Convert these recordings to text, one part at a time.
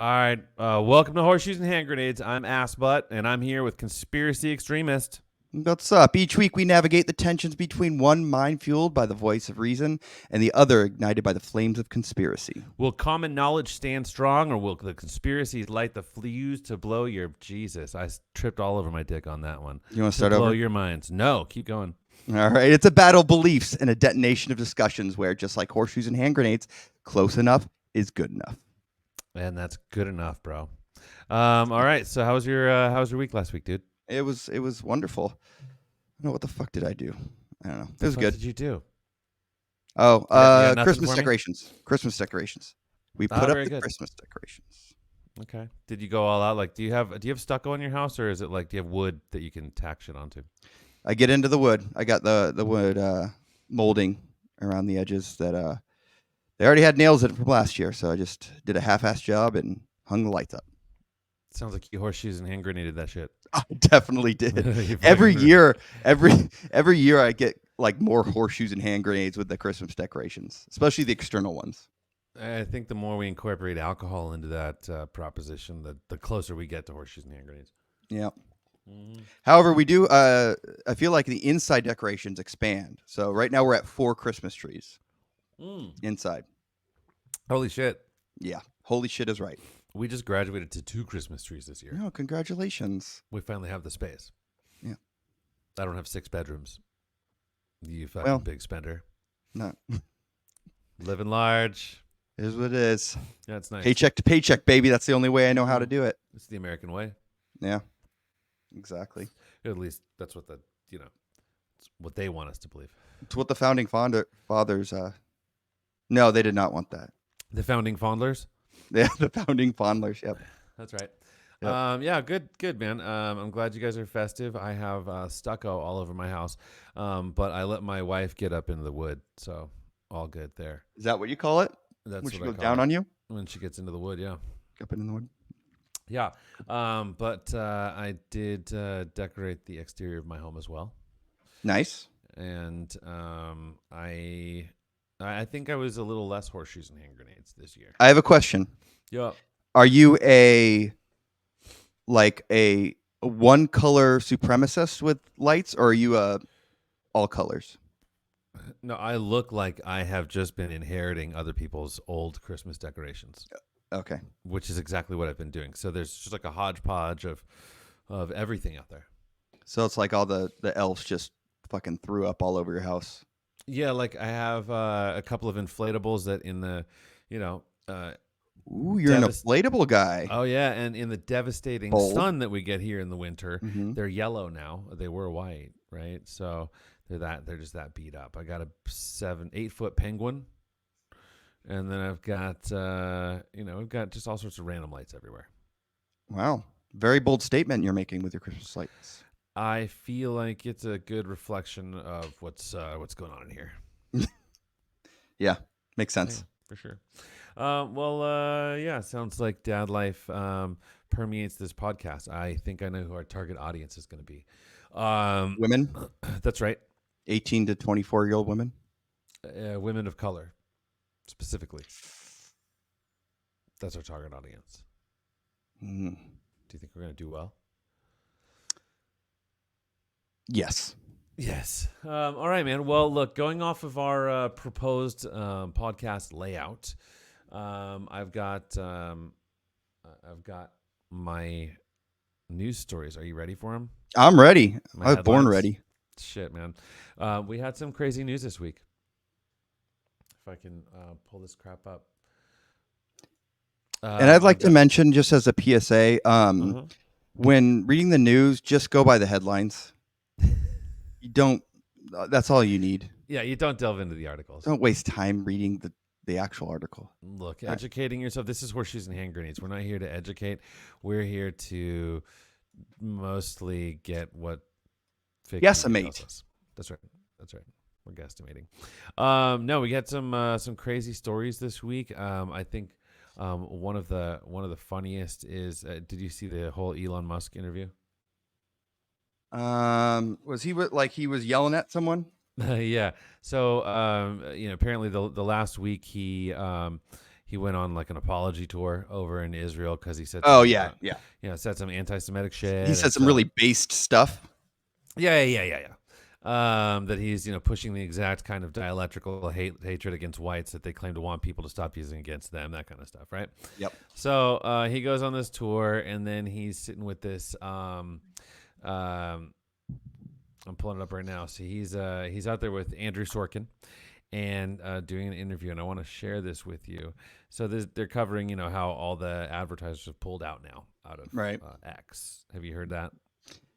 All right. Welcome to Horseshoes and Hand Grenades. I'm assbutt, and I'm here with ConspiracyExtremist. What's up? Each week we navigate the tensions between one mind fueled by the voice of reason and the other ignited by the flames of conspiracy. Will common knowledge stand strong, or will the conspiracies light the fuse to blow your... Jesus, I tripped all over my dick on that one. You want to start blow over? your minds. No, keep going. All right. It's a battle of beliefs and a detonation of discussions where, just like horseshoes and hand grenades, close enough is good enough. And that's good enough, bro. All right. So how was your week last week, dude? It was wonderful. I don't know, what the fuck did I do? I don't know. It was What good. did you do? Oh, You got nothing Christmas for me? decorations. Christmas decorations. We put up very the good. Christmas decorations. Okay. Did you go all out? Like, do you have stucco in your house, or is it like, do you have wood that you can tack shit onto? I get into the wood. I got the wood molding around the edges that they already had nails in it from last year, so I just did a half-assed job and hung the lights up. Sounds like you horseshoes and hand grenaded that shit. I definitely did. You every fucking- year I get like more horseshoes and hand grenades with the Christmas decorations, especially the external ones. I think the more we incorporate alcohol into that proposition, the closer we get to horseshoes and hand grenades. Yeah. However, we do. I feel like the inside decorations expand. So right now we're at 4 Christmas trees inside. Holy shit. Yeah. Holy shit is right. We just graduated to 2 Christmas trees this year. No, congratulations. We finally have the space. Yeah. I don't have 6 bedrooms. You fucking big spender. No. Living large. It is what it is. Yeah, it's nice. Paycheck to paycheck, baby. That's the only way I know how to do it. It's the American way. Yeah. Exactly. At least that's what it's what they want us to believe. It's what the founding fathers. No, they did not want that. The founding fondlers? Yeah, the founding fondlers. Yep. That's right. Yep. Yeah, good, man. I'm glad you guys are festive. I have stucco all over my house, but I let my wife get up into the wood, so all good there. Is that what you call it? That's when she what goes I call down it. on you? When she gets into the wood, yeah. Up in the wood. Yeah, but I did decorate the exterior of my home as well. Nice. And I think I was a little less horseshoes and hand grenades this year. I have a question. Yeah. Are you a one color supremacist with lights, or are you all colors? No, I look like I have just been inheriting other people's old Christmas decorations. Okay. Which is exactly what I've been doing. So there's just like a hodgepodge of everything out there. So it's like all the elves just fucking threw up all over your house. Yeah, like I have a couple of inflatables that in the, Ooh, you're an inflatable guy. Oh yeah, and in the devastating sun that we get here in the winter, they're yellow now. They were white, right? So they're just that beat up. I got a 7-8 foot penguin. And then I've got, we've got just all sorts of random lights everywhere. Wow. Very bold statement you're making with your Christmas lights. I feel like it's a good reflection of what's going on in here. Yeah, makes sense. Yeah, for sure. Yeah, sounds like dad life permeates this podcast. I think I know who our target audience is going to be. Women? That's right. 18 to 24-year-old women? Women of color. Specifically, that's our target audience. Do you think we're going to do well? Yes. Yes. All right, man. Well, look, going off of our proposed podcast layout, I've got my news stories. Are you ready for them? I'm ready. I was born ready. Shit, man. We had some crazy news this week. If I can pull this crap up. And I'd like to mention, just as a PSA, when reading the news, just go by the headlines. You don't. That's all you need. Yeah, you don't delve into the articles. Don't waste time reading the actual article. Look, educating yourself. This is horseshoes and hand grenades. We're not here to educate. We're here to mostly get what fake news tells us. That's right. That's right. We're guesstimating. No, we got some crazy stories this week. I think one of the funniest is. Did you see the whole Elon Musk interview? Was he he was yelling at someone? Yeah. So apparently the last week he went on like an apology tour over in Israel because he said, Oh some, yeah. said some anti-Semitic shit. He said some really based stuff. Yeah. That he's pushing the exact kind of dialectical hatred against whites that they claim to want people to stop using against them, that kind of stuff, right? Yep. So he goes on this tour, and then he's sitting with this. I'm pulling it up right now. So he's out there with Andrew Sorkin, and doing an interview, and I want to share this with you. So they're covering how all the advertisers have pulled out now out of X. Have you heard that?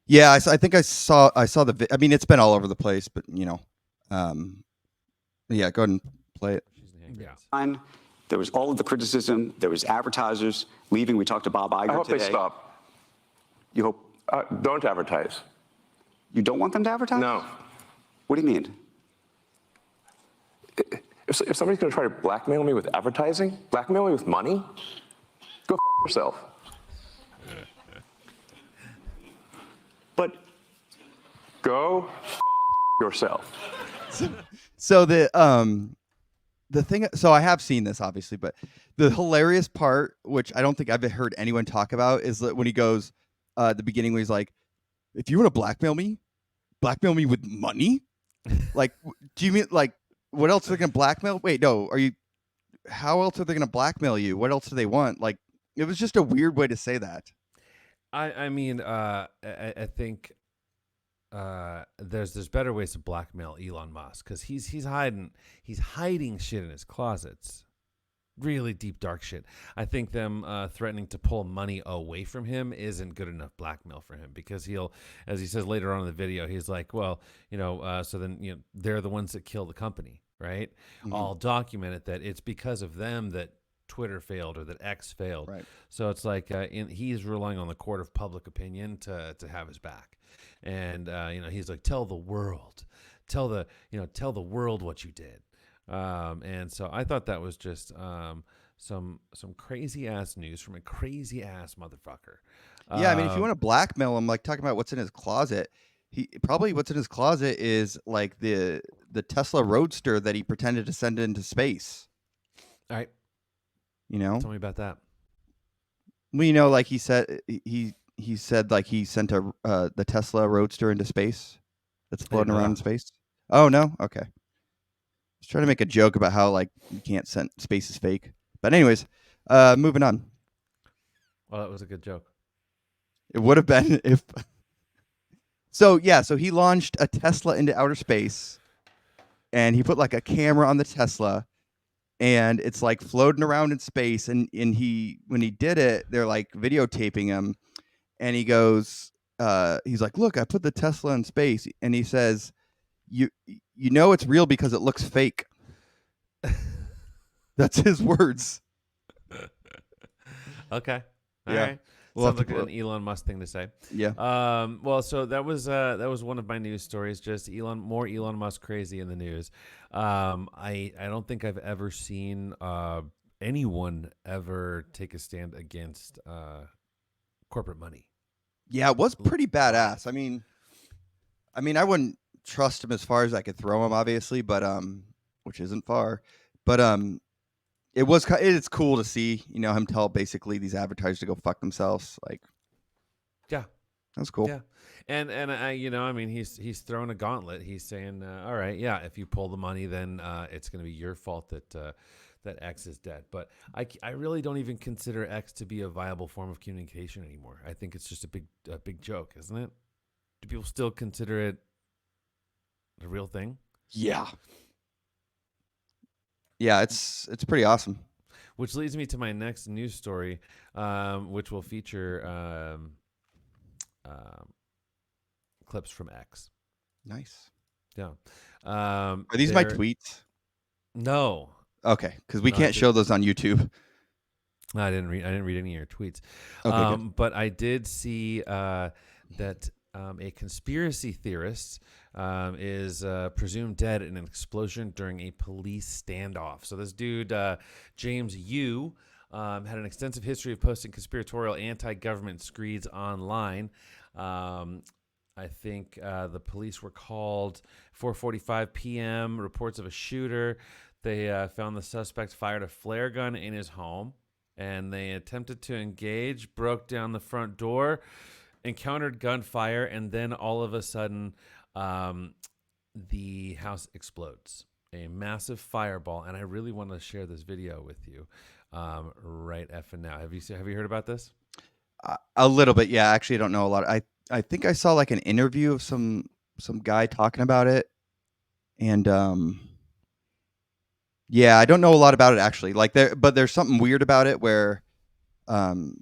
Yeah, I think I saw the. I mean, it's been all over the place, but yeah, go ahead and play it. Yeah. There was all of the criticism. There was advertisers leaving. We talked to Bob Iger today. I hope they stop. You hope? Don't advertise. You don't want them to advertise? No. What do you mean? If somebody's going to try to blackmail me with advertising, blackmail me with money, go yourself. But go yourself. So the thing. So I have seen this obviously, but the hilarious part, which I don't think I've heard anyone talk about, is that when he goes at the beginning, where he's like, "If you want to blackmail me with money." Like, do you mean like what else are they gonna blackmail? Wait, no. How else are they gonna blackmail you? What else do they want? Like, it was just a weird way to say that. I mean, I think there's better ways to blackmail Elon Musk, because he's hiding shit in his closets, really deep dark shit. I think them threatening to pull money away from him isn't good enough blackmail for him, because he'll, as he says later on in the video, he's like, well, so then they're the ones that kill the company, right? Mm-hmm. I'll document it that it's because of them that Twitter failed or that X failed. Right. So it's like he's relying on the court of public opinion to have his back. And he's like, tell the world what you did. And so I thought that was just some crazy ass news from a crazy ass motherfucker. Yeah, I mean, if you want to blackmail him, like talking about what's in his closet, what's in his closet is like the Tesla Roadster that he pretended to send into space. All right. Tell me about that. Well, like he said like he sent the Tesla Roadster into space that's floating around in space. Oh no, okay. I was trying to make a joke about how like you can't send space is fake, but anyways, moving on. Well, that was a good joke. It would have been if. So he launched a Tesla into outer space, and he put like a camera on the Tesla. And it's like floating around in space, and when he did it, they're like videotaping him, and he goes, he's like, "Look, I put the Tesla in space," and he says, "You know it's real because it looks fake." That's his words. Okay. All yeah. right. Sounds like an Elon Musk thing to say. Yeah. Well, so that was one of my news stories. Just more Elon Musk crazy in the news. I don't think I've ever seen anyone ever take a stand against corporate money. Yeah, it was pretty badass. I mean, I wouldn't trust him as far as I could throw him, obviously, but which isn't far, but it's cool to see, him tell basically these advertisers to go fuck themselves. Like, yeah, that's cool. Yeah, and I mean, he's throwing a gauntlet. He's saying, all right, yeah, if you pull the money, then it's going to be your fault that X is dead. But I really don't even consider X to be a viable form of communication anymore. I think it's just a big joke, isn't it? Do people still consider it a real thing? Yeah. Yeah, it's pretty awesome. Which leads me to my next news story, which will feature clips from X. Nice. Yeah. Are these my tweets? No. Okay, because we can't show those on YouTube. I didn't read any of your tweets. Okay, but I did see that a conspiracy theorist is presumed dead in an explosion during a police standoff. So this dude, James Yu, had an extensive history of posting conspiratorial anti-government screeds online. I think the police were called 4:45 p.m. Reports of a shooter. They found the suspect fired a flare gun in his home, and they attempted to engage, broke down the front door, encountered gunfire, and then all of a sudden, the house explodes. A massive fireball, and I really want to share this video with you right effing now. Have you heard about this? A little bit, yeah. Actually, I don't know a lot. I think I saw like an interview of some guy talking about it, and yeah, I don't know a lot about it actually. Like but there's something weird about it where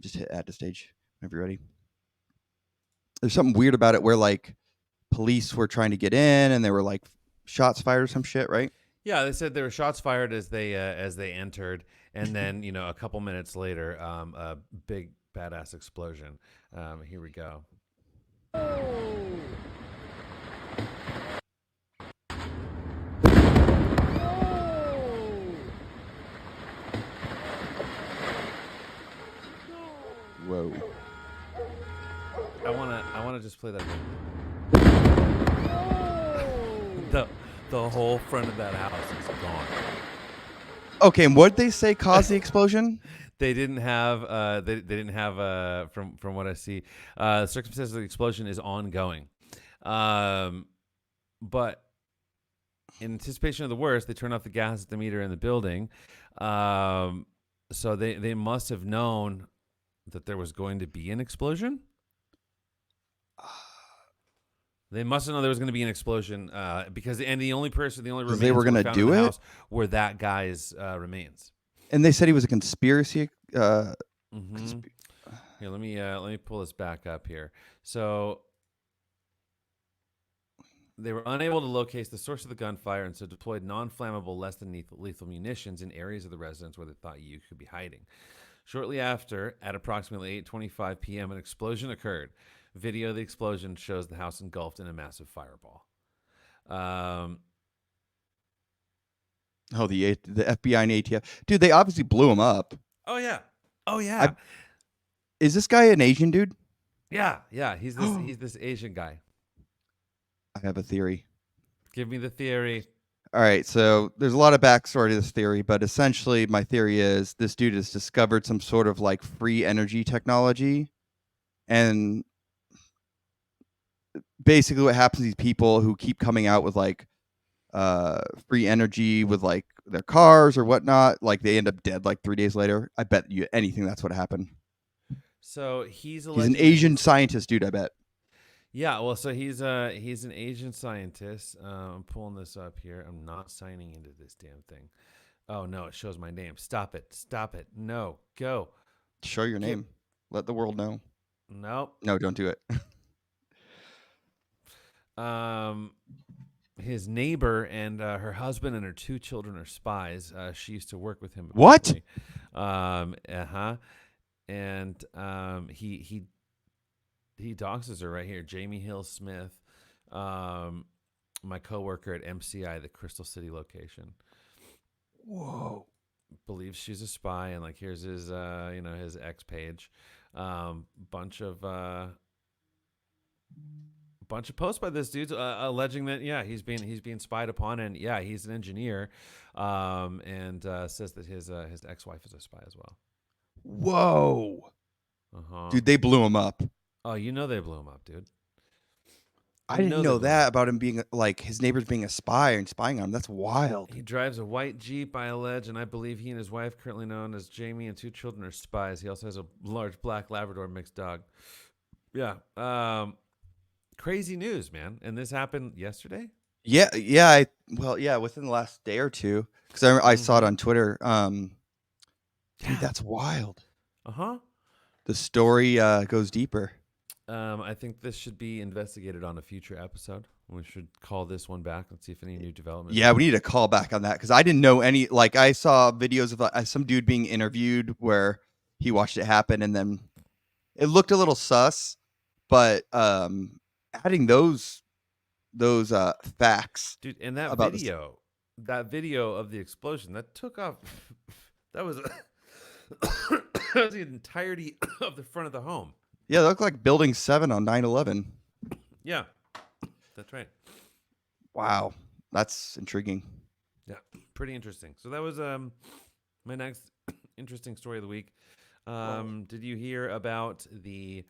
just hit add to stage whenever you're ready. There's something weird about it where like police were trying to get in and there were like shots fired or some shit, right? Yeah, they said there were shots fired as they entered, and then a couple minutes later, a big badass explosion. Here we go. Whoa! I wanna just play that. The whole front of that house is gone. Okay, and what did they say caused the explosion? They didn't have. They didn't have. From what I see, the circumstances of the explosion is ongoing. But in anticipation of the worst, they turned off the gas at the meter in the building. So they must have known that there was going to be an explosion. They must have known there was going to be an explosion because the only remains they were going to do it were that guy's remains. And they said he was a conspiracy. Here, let me pull this back up here. So they were unable to locate the source of the gunfire, and so deployed non-flammable, less than lethal munitions in areas of the residence where they thought you could be hiding. Shortly after, at approximately 8:25 p.m., an explosion occurred. Video of the explosion shows the house engulfed in a massive fireball. The FBI and ATF, dude, they obviously blew him up. Oh yeah. Is this guy an Asian dude? Yeah. He's this Asian guy. I have a theory. Give me the theory. All right, so there's a lot of backstory to this theory, but essentially my theory is this dude has discovered some sort of like free energy technology, and basically what happens to these people who keep coming out with like free energy with like their cars or whatnot, like they end up dead like 3 days later. I bet you anything that's what happened. So he's an Asian scientist, dude, I bet. Yeah, well, so he's an Asian scientist. I'm pulling this up here. I'm not signing into this damn thing. Oh no, it shows my name. Stop it. No, go. Show your name. Let the world know. Nope. No, don't do it. His neighbor and her husband and her 2 children are spies. She used to work with him. What? And he doxes her right here. Jamie Hill Smith, my coworker at MCI, the Crystal City location. Whoa. Believes she's a spy, and like here's his his X page. Bunch of posts by this dude alleging that he's being spied upon, and he's an engineer, and says that his ex-wife is a spy as well. Whoa. Dude, they blew him up. Oh, they blew him up, dude. I didn't know that about him being like his neighbors being a spy and spying on him. That's wild. He drives a white Jeep, I allege, and I believe he and his wife, currently known as Jamie, and 2 children are spies. He also has a large black Labrador mixed dog. Yeah. Crazy news, man. And this happened yesterday? Yeah. Within the last day or two, because I saw it on Twitter. Dude, that's wild. The story goes deeper. I think this should be investigated on a future episode. We should call this one back and see if any new developments. Yeah, we need to call back on that because I didn't know any. Like, I saw videos of some dude being interviewed where he watched it happen, and then it looked a little sus. But adding those facts, dude, and that video of the explosion that took off, that was that was the entirety of the front of the home. Yeah, it looked like Building 7 on 9/11. Yeah, that's right. Wow, that's intriguing. Yeah, pretty interesting. So that was my next interesting story of the week. Did you hear about the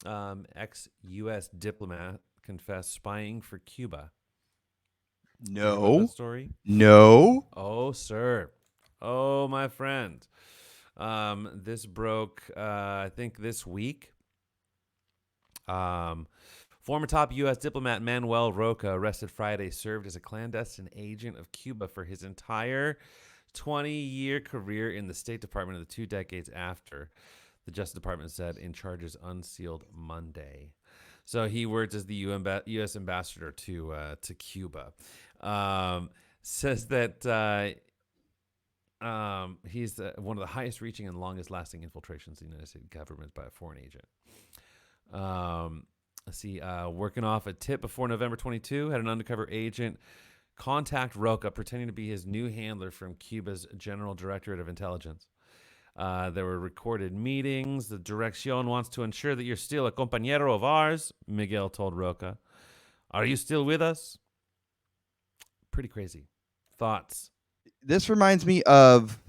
ex-U.S. diplomat confessed spying for Cuba? Did you hear about that story? No. Oh, sir. Oh, my friend. This broke, I think, this week. Former top U.S. diplomat Manuel Roca, arrested Friday, served as a clandestine agent of Cuba for his entire 20-year career in the State Department of the 2 decades after, the Justice Department said in charges unsealed Monday. So he worked as the U.S. ambassador to Cuba. Says that he's one of the highest reaching and longest lasting infiltrations in the United States government by a foreign agent. Let's see, working off a tip before November 22, had an undercover agent contact Roca pretending to be his new handler from Cuba's General Directorate of Intelligence. There were recorded meetings. The Dirección wants to ensure that you're still a compañero of ours, Miguel told Roca. Are you still with us? Pretty crazy. Thoughts? This reminds me of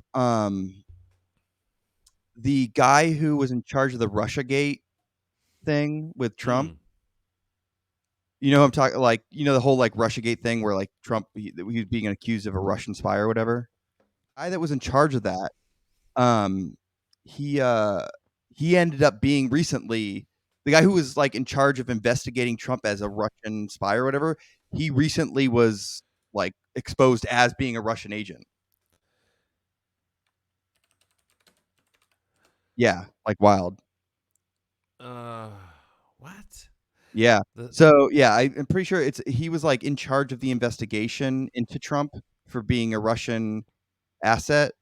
the guy who was in charge of the Russiagate thing with Trump. You know who I'm talking, like, you know, the whole like Russiagate thing where like Trump, he was being accused of a Russian spy or whatever. The guy that was in charge of that, he ended up being recently the guy who was like in charge of investigating Trump as a Russian spy or whatever. He recently was like exposed as being a Russian agent. Yeah, like wild. What? Yeah. So yeah, I'm pretty sure he was like in charge of the investigation into Trump for being a Russian asset.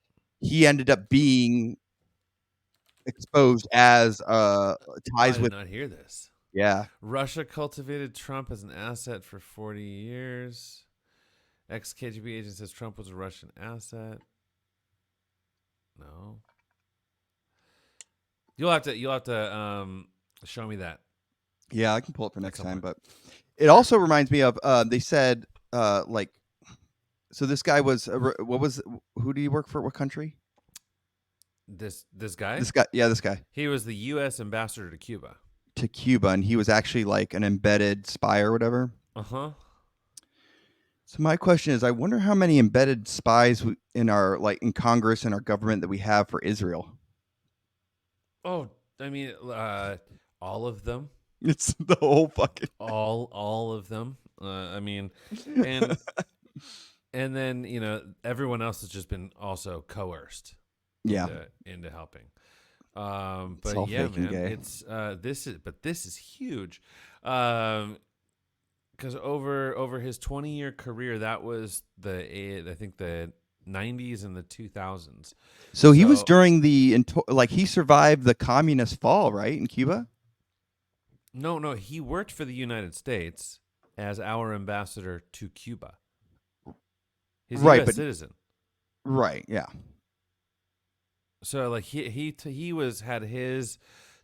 He ended up being exposed as I ties did with. not hear this. Yeah. Russia cultivated Trump as an asset for 40 years. Ex-KGB agent says Trump was a Russian asset. No. You'll have to show me that. Yeah, I can pull it for next time. But it also reminds me of they said like, so this guy was who did he work for? What country? This guy? This guy. Yeah, this guy. He was the U.S. ambassador to Cuba. To Cuba, and he was actually like an embedded spy or whatever. Uh-huh. So my question is, I wonder how many embedded spies in our in Congress and our government that we have for Israel. Oh, I mean, all of them. It's the whole fucking all of them. I mean, and then everyone else has just been also coerced. Yeah. Into helping. But all yeah, fake and man, gay. it's this is huge. Because over his 20-year career, that was I think the 90s and the 2000s. So he was during he survived the communist fall, right, in Cuba? No, he worked for the United States as our ambassador to Cuba. He's a U.S. citizen. Right, yeah. So like he had his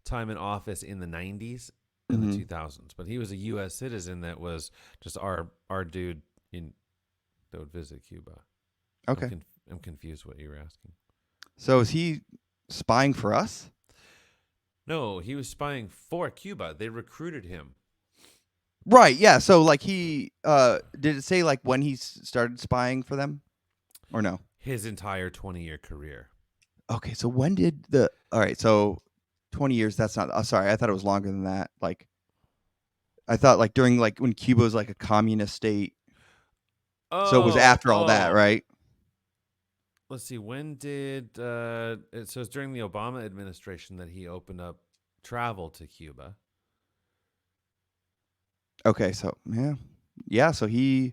time in office in the 90s and the 2000s, but he was a U.S. citizen that was just our dude that would visit Cuba. Okay. I'm confused what you were asking. So is he spying for us? No, he was spying for Cuba. They recruited him. Right, yeah. So like he did it say like when he started spying for them? Or no? His entire 20-year career. Okay, so when did all right, so 20 years, that's not, sorry, I thought it was longer than that. Like, I thought like during like when Cuba was like a communist state. So it was after all that, right? Let's see, when did, so it's during the Obama administration that he opened up travel to Cuba. Okay, so yeah. Yeah, so it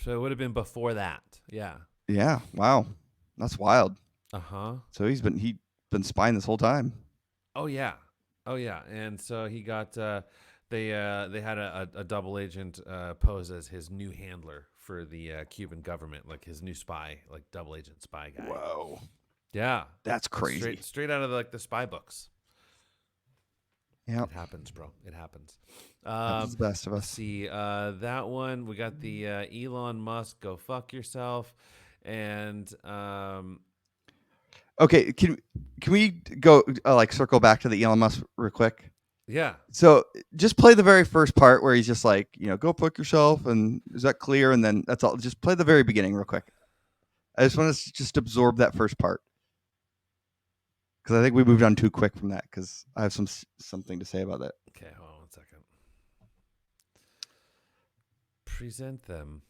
would have been before that, yeah. Yeah, wow. That's wild. Uh-huh. So he's been spying this whole time. Oh yeah, and so he got they had a double agent pose as his new handler for the Cuban government, like his new spy, like double agent spy guy. Whoa, yeah, that's crazy. Straight out of the spy books. Yeah. It happens, bro. It happens. Happens to the best of Let's us. see. That one, we got the Elon Musk, go fuck yourself. And Okay, can we go like circle back to the Elon Musk real quick? yeah. So just play the very first part where he's just like, go fuck yourself, and is that clear? And then that's all. Just play the very beginning real quick. I just want to just absorb that first part because I think we moved on too quick from that because I have something to say about that. Okay, hold on 1 second. Present them.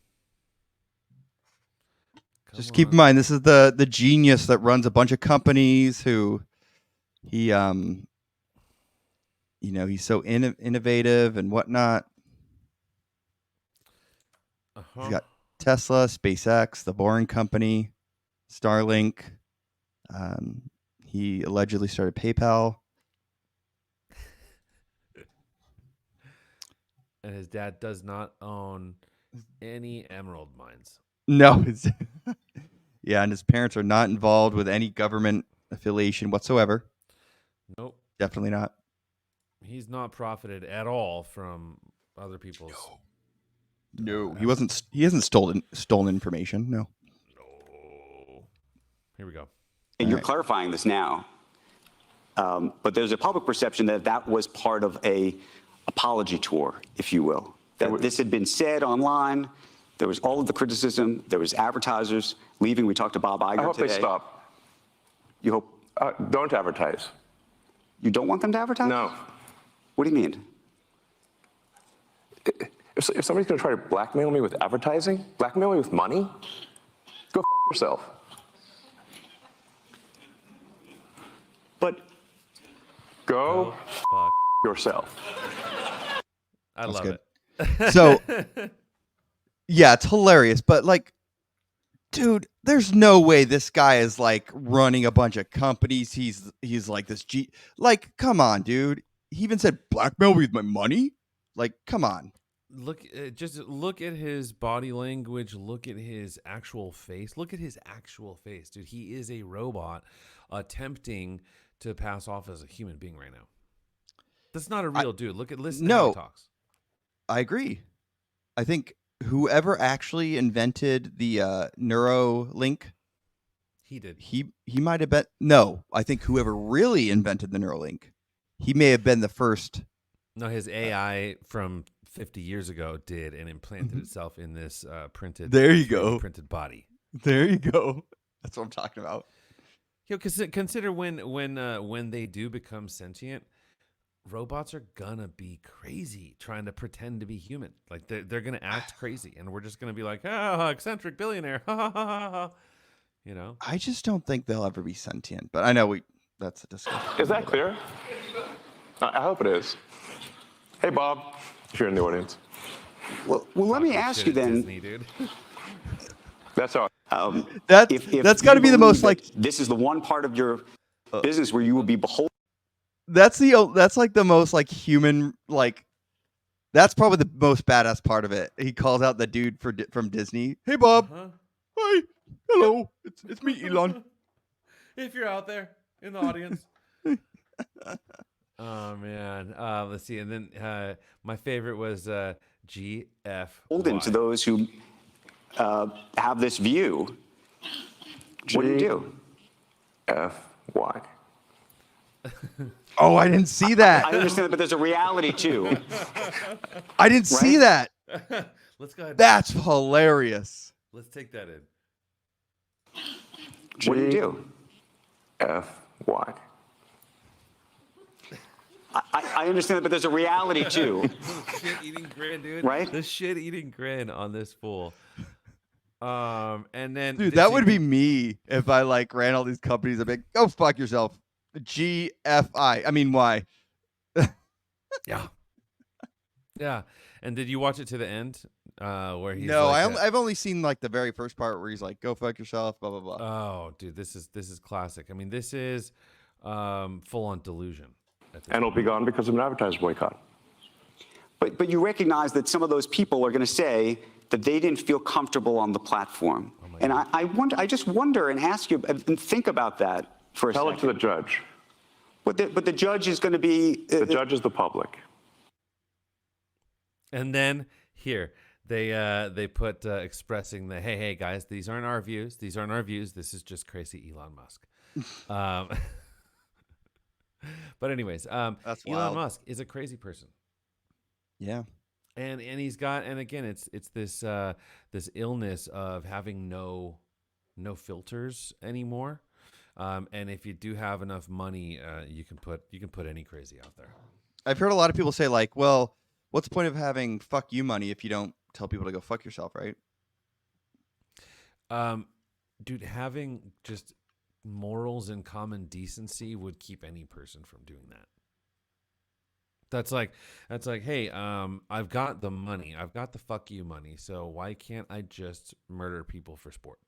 Just keep in mind, this is the genius that runs a bunch of companies who he's so innovative and whatnot. He's got Tesla, SpaceX, the Boring Company, Starlink. He allegedly started PayPal. And his dad does not own any emerald mines. No, yeah, and his parents are not involved with any government affiliation whatsoever. Nope. Definitely not. He's not profited at all from other people's. No, he wasn't. He hasn't stolen information. No. No. Here we go. And you're clarifying this now, but there's a public perception that that was part of a apology tour, if you will. That this had been said online. There was all of the criticism. There was advertisers leaving. We talked to Bob Iger today. I hope they stop. You hope? Don't advertise. You don't want them to advertise? No. What do you mean? If somebody's going to try to blackmail me with advertising, blackmail me with money, go f yourself. But Go Fuck. yourself. I love good. it. So, yeah, it's hilarious. But like, dude, there's no way this guy is like running a bunch of companies. He's like this like, come on, dude. He even said blackmail with my money. Like, come on. Just look at his body language. Look at his actual face. Look at his actual face, dude. He is a robot attempting to pass off as a human being right now. That's not a real dude. Listen to how he talks. I agree. I think whoever actually invented the Neuralink, He did. he might have been. No, I think whoever really invented the Neuralink, he may have been the first. No, his AI from 50 years ago did and implanted itself in this printed. There you go. Printed body. There you go. That's what I'm talking about. Consider when they do become sentient, robots are gonna be crazy trying to pretend to be human. Like they're gonna act crazy, and we're just gonna be like, eccentric billionaire, you know. I just don't think they'll ever be sentient, but I know that's a discussion. Is that clear? I hope it is. Hey, Bob, if you're in the audience. Well, let me ask you then. Disney, dude. That's all. That's got to be the most like. This is the one part of your business where you will be beholden. That's like the most like human like. That's probably the most badass part of it. He calls out the dude from Disney. Hey, Bob. Hi. Hello. It's me, Elon. If you're out there in the audience. Oh man. Let's see. And then my favorite was GF. Beholden to those who have this view. What do you do? F-Y. Oh, I didn't see that. I understand, but there's a reality too. I didn't see that. Let's go ahead. That's hilarious. Let's take that in. What do you do? F-Y. I understand, but there's a reality too. Shit-eating grin, dude. Right? The shit-eating grin on this fool. And then, Dude, that would be me if I like ran all these companies. I'd be like, go fuck yourself. GFI. I mean, why? Yeah. Yeah. And did you watch it to the end? Where he's no, like I've only seen like the very first part where he's like, go fuck yourself, blah, blah, blah. Oh, dude, this is classic. I mean, this is full on delusion. And it'll be gone because of an advertiser boycott. But you recognize that some of those people are going to say that they didn't feel comfortable on the platform. And I just wonder and ask you and think about that for a second. Tell it to the judge. But the judge is going to be... The judge is the public. And then here they put expressing the hey guys, these aren't our views. These aren't our views. This is just crazy Elon Musk. But anyways, That's Elon wild. Musk is a crazy person. Yeah. And he's got, and again, it's this this illness of having no filters anymore. And if you do have enough money, you can put any crazy out there. I've heard a lot of people say like, well, what's the point of having fuck you money if you don't tell people to go fuck yourself, right? Dude, having just morals and common decency would keep any person from doing that. That's like, hey, I've got the money. I've got the fuck you money. So why can't I just murder people for sport?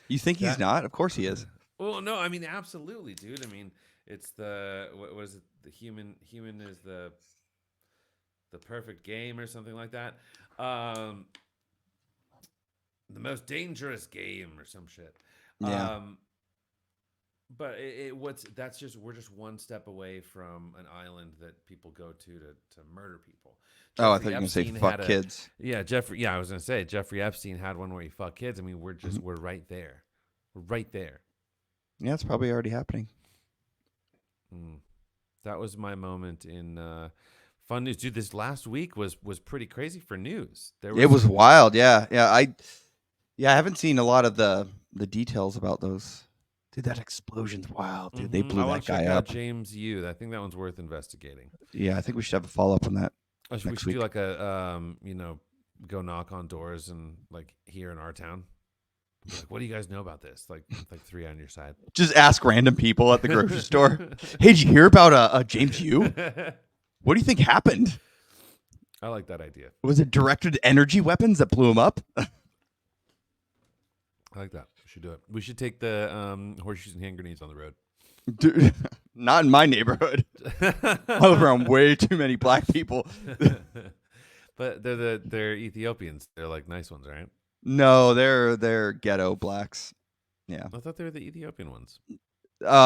You think he's not? Of course he is. Well, no, I mean, absolutely, dude. I mean, it's what was it? The human is the perfect game or something like that. The most dangerous game or some shit. Yeah. But we're just one step away from an island that people go to murder people. I thought you were going to say fuck kids. Yeah, I was going to say Jeffrey Epstein had one where he fucked kids. I mean, we're right there. We're right there. Yeah, it's probably already happening. That was my moment in fun news. Dude, this last week was pretty crazy for news. It was wild. Yeah. I haven't seen a lot of the details about those. Dude, that explosion's wild. Dude, they blew that guy up. James Youth. I think that one's worth investigating. Yeah, I think we should have a follow up on that. We should do like a go knock on doors and like here in our town. Like, what do you guys know about this? Like 3 on your side. Just ask random people at the grocery store. Hey, did you hear about James Youth? What do you think happened? I like that idea. Was it directed energy weapons that blew him up? I like that. We should do it. We should take the horseshoes and hand grenades on the road. Dude, not in my neighborhood. I live around way too many black people. But they're Ethiopians. They're like nice ones, right? No, they're ghetto blacks. Yeah. I thought they were the Ethiopian ones.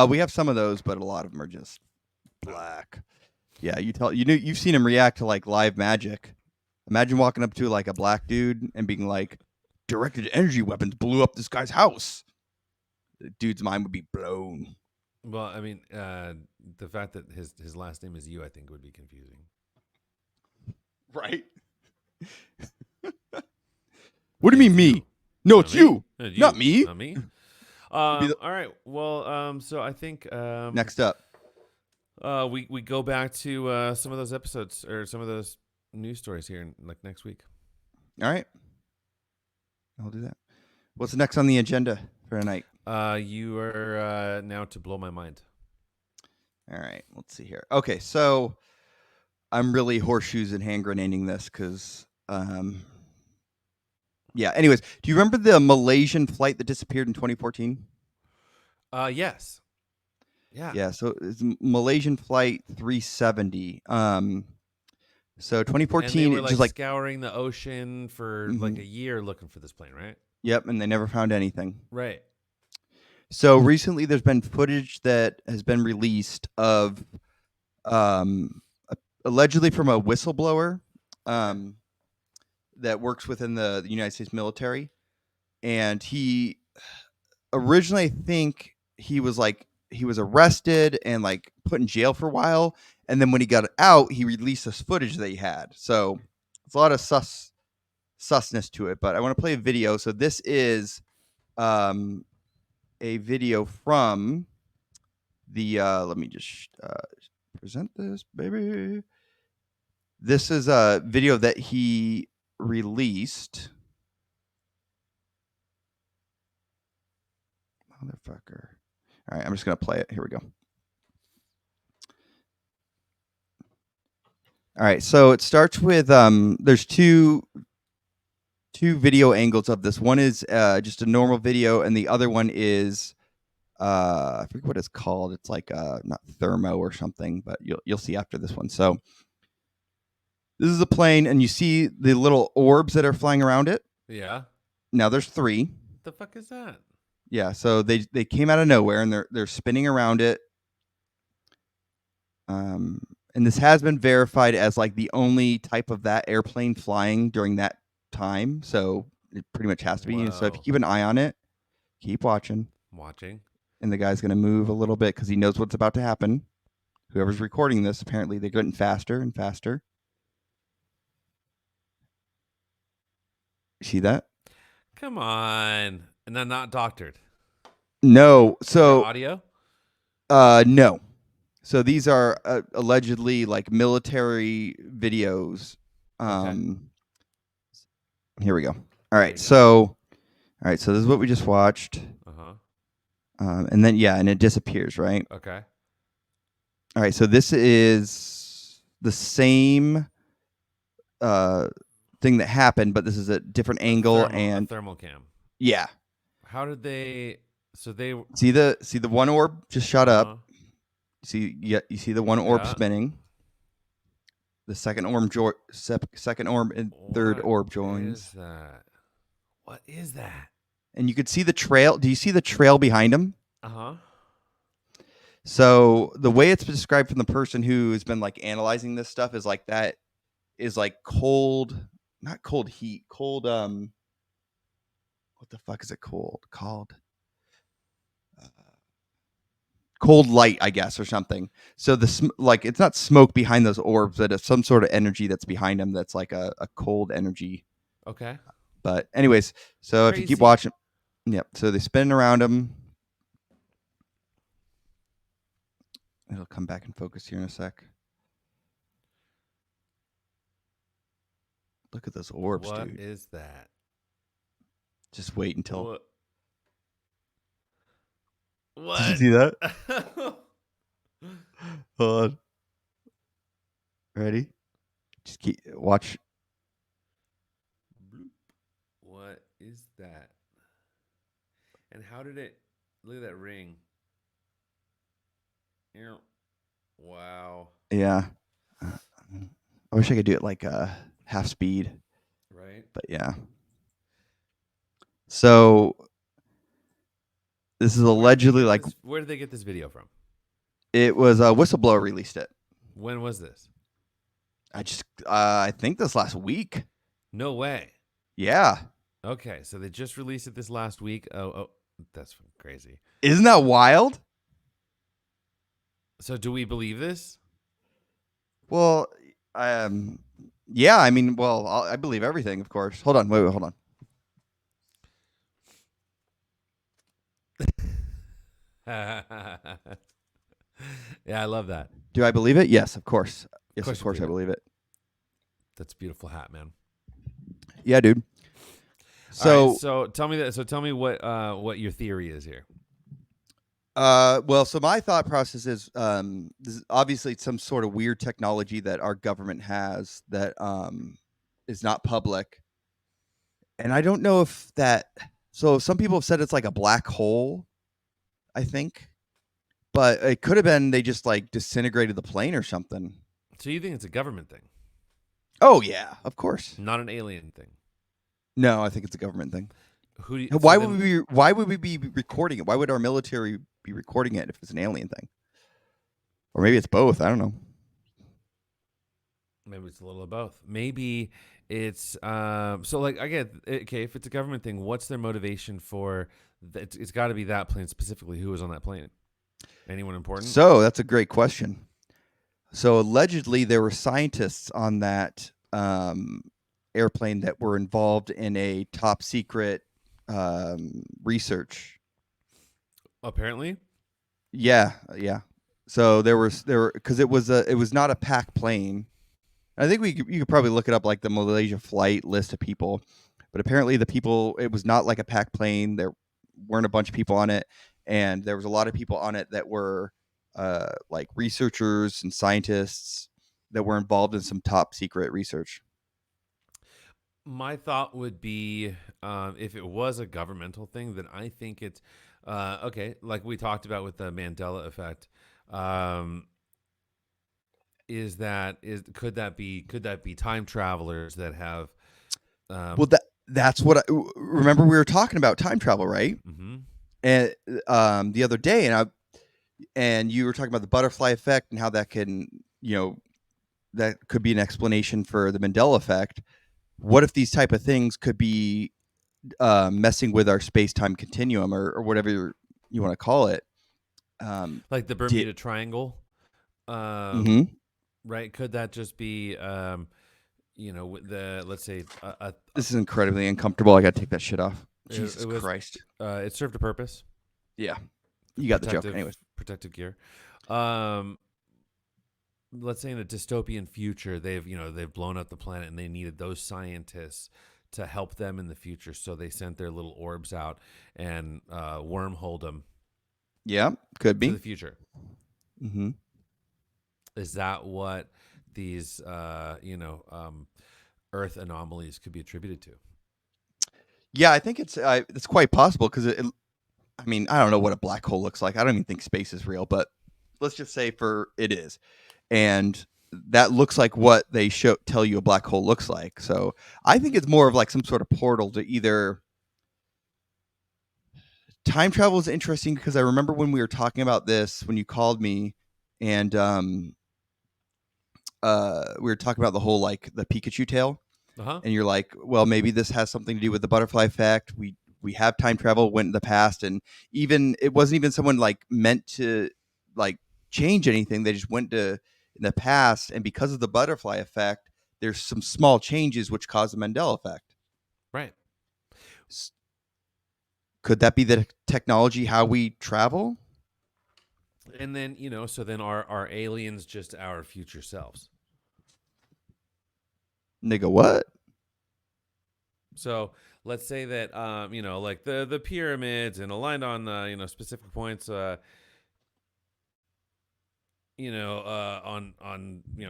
We have some of those, but a lot of them are just black. Yeah, you've seen him react to like live magic. Imagine walking up to like a black dude and being like, directed energy weapons blew up this guy's house. The dude's mind would be blown. Well, I mean, the fact that his last name is you, I think, would be confusing. Right? What do you mean me? No, it's you. Not me. Not me. All right. Well, so I think next up, we go back to some of those episodes or some of those news stories here in, like next week. All right. I'll do that. What's next on the agenda for tonight? You are now to blow my mind. All right. Let's see here. Okay, so I'm really horseshoes and hand grenading this because, yeah. Anyways, do you remember the Malaysian flight that disappeared in 2014? Yes. Yeah. Yeah. So it's Malaysian flight 370. So 2014, and they were just like scouring the ocean for like a year looking for this plane, right? Yep, and they never found anything. Right. So recently, there's been footage that has been released of, allegedly from a whistleblower, that works within the United States military, and he originally, I think he was arrested and like put in jail for a while. And then when he got out, he released this footage that he had. So it's a lot of susness to it. But I want to play a video. So this is a video from the. Let me just present this, baby. This is a video that he released. Motherfucker. All right, I'm just going to play it. Here we go. All right, so it starts with there's two video angles of this. One is just a normal video, and the other one is I forget what it's called. It's like not thermo or something, but you'll see after this one. So this is a plane, and you see the little orbs that are flying around it. Yeah. Now there's 3. The fuck is that? Yeah, so they came out of nowhere and they're spinning around it. And this has been verified as like the only type of that airplane flying during that time. So it pretty much has to be. So if you Whoa. keep an eye on it, keep watching. Watching. And the guy's going to move a little bit because he knows what's about to happen. Whoever's recording this, apparently they're getting faster and faster. See that? Come on. And then not doctored. No. Is there So audio? no. So these are allegedly like military videos. Here we go. All right. So this is what we just watched. And then and it disappears, right? Okay. All right. So this is the same thing that happened, but this is a different angle and thermal cam. Yeah. How did they? So they see the one orb just shot up. You see the one orb spinning. The second orb and third orb joins. What is that? And you could see the trail. Do you see the trail behind him? Uh-huh. So the way it's described from the person who has been like analyzing this stuff is like that is like cold, not cold heat, cold what the fuck is it called? Cold light, I guess, or something. So like it's not smoke behind those orbs, but it's some sort of energy that's behind them that's like a cold energy. Okay. But anyways, so if you keep watching, so they spin around him. It'll come back and focus here in a sec. Look at those orbs, dude. What is that? Just wait until. What? Did you see that? Hold on. Ready? Just watch. What is that? And how did it? Look at that ring. Wow. Yeah. I wish I could do it like half speed. Right. But yeah. So this is allegedly like. Where did they get this video from? It was a whistleblower released it. When was this? I think this last week. No way. Yeah. Okay, so they just released it this last week. Oh, that's crazy. Isn't that wild? So do we believe this? Well, yeah. I mean, well, I believe everything, of course. Hold on. Wait, hold on. Yeah, I love that. Do I believe it? Yes, of course. Yes, of course I believe it. That's a beautiful hat, man. Yeah, dude. So, right, so tell me that. So tell me what your theory is here. Well, so my thought process is, this is obviously some sort of weird technology that our government has that is not public, and I don't know if that. So some people have said it's like a black hole, I think, but it could have been they just like disintegrated the plane or something. So you think it's a government thing? Oh yeah, of course. Not an alien thing. No, I think it's a government thing. Why would we be recording it? Why would our military be recording it if it's an alien thing? Or maybe it's both. I don't know. Maybe it's a little of both. Maybe it's so like again, okay, if it's a government thing, what's their motivation for that? It's got to be that plane specifically. Who was on that plane? Anyone important? So that's a great question. So allegedly there were scientists on that airplane that were involved in a top secret research. Apparently. Yeah. So there were because it was not a packed plane. I think you could probably look it up like the Malaysia flight list of people, but apparently it was not like a packed plane. There weren't a bunch of people on it, and there was a lot of people on it that were like researchers and scientists that were involved in some top secret research. My thought would be if it was a governmental thing, then I think it's okay. Like we talked about with the Mandela effect, could that be time travelers that have? Well, that's what remember we were talking about time travel, right? Mm-hmm. and the other day, and you were talking about the butterfly effect and how that can, that could be an explanation for the Mandela effect. What if these type of things could be messing with our space-time continuum, or whatever you want to call it? Like the Bermuda Triangle, Mm-hmm. right? Could that just be, let's say, This is incredibly uncomfortable. I got to take that shit off. Jesus it was, Christ. it served a purpose. Yeah, you got the joke. Anyways, Protective gear. Let's say in a dystopian future, they've blown up the planet and they needed those scientists to help them in the future. So they sent their little orbs out and wormholed them. Yeah, could be to the future. Mm-hmm. Is that what these Earth anomalies could be attributed to? Yeah, I think it's quite possible because I mean, I don't know what a black hole looks like. I don't even think space is real, but let's just say it is. And that looks like what they tell you a black hole looks like. So I think it's more of like some sort of portal to either time travel is interesting because I remember when we were talking about this when you called me, and we were talking about the whole like the Pikachu tail, and you're like, well, maybe this has something to do with the butterfly effect. We have time travel, went in the past, and even it wasn't even someone like meant to like change anything. They just went to in the past, and because of the butterfly effect, there's some small changes which cause the Mandela effect. Right. Could that be the technology how we travel? And then, so then are aliens just our future selves? Nigga, what? So let's say that, like the pyramids and aligned on, specific points, on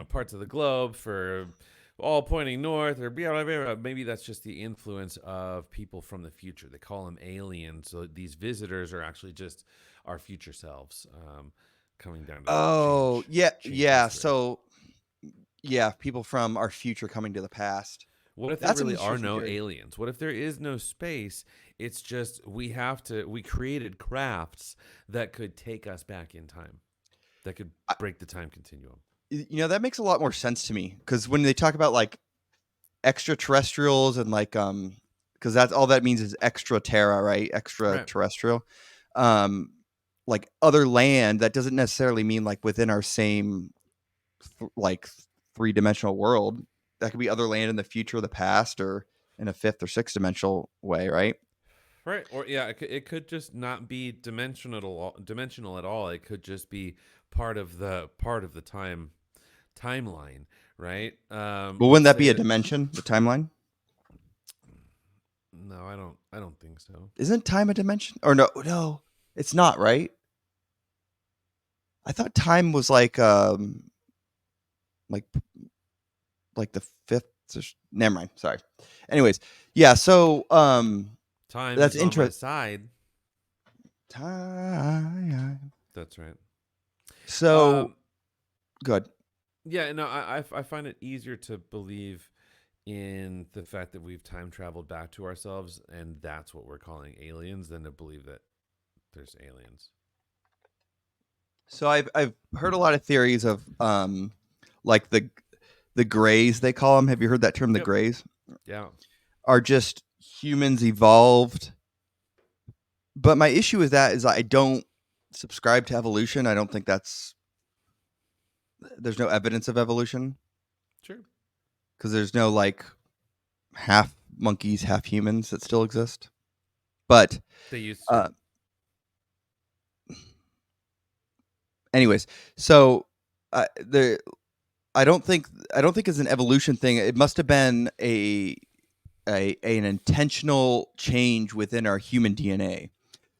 parts of the globe for all pointing north or blah, blah, blah. Maybe that's just the influence of people from the future. They call them aliens. So these visitors are actually just our future selves, coming down to change yeah. history. So yeah, people from our future coming to the past. What if there really are no aliens? What if there is no space? It's just we created crafts that could take us back in time, that could break the time continuum. That makes a lot more sense to me because when they talk about like extraterrestrials and like because that's all that means is extra terra, right? Extraterrestrial. Like other land, that doesn't necessarily mean like within our same like 3-dimensional world. That could be other land in the future or the past or in a 5th or 6th dimensional way, right? Right. Or it could just not be dimensional at all. It could just be part of the timeline, right? Well, wouldn't that be a dimension, the timeline? No, I don't think so. Isn't time a dimension? Or no, it's not, right? I thought time was like the 5th. Never mind. Sorry. Anyways, yeah. So time that's is on my side. Time. That's right. So good. Yeah. No, I find it easier to believe in the fact that we've time traveled back to ourselves, and that's what we're calling aliens, than to believe that there's aliens. So I've heard a lot of theories of like the grays, they call them. Have you heard that term, the grays? Yeah. Are just humans evolved. But my issue with that is I don't subscribe to evolution. I don't think there's no evidence of evolution. Sure. Because there's no like half monkeys, half humans that still exist. But they used to. Anyways, so I don't think it's an evolution thing. It must have been an intentional change within our human DNA.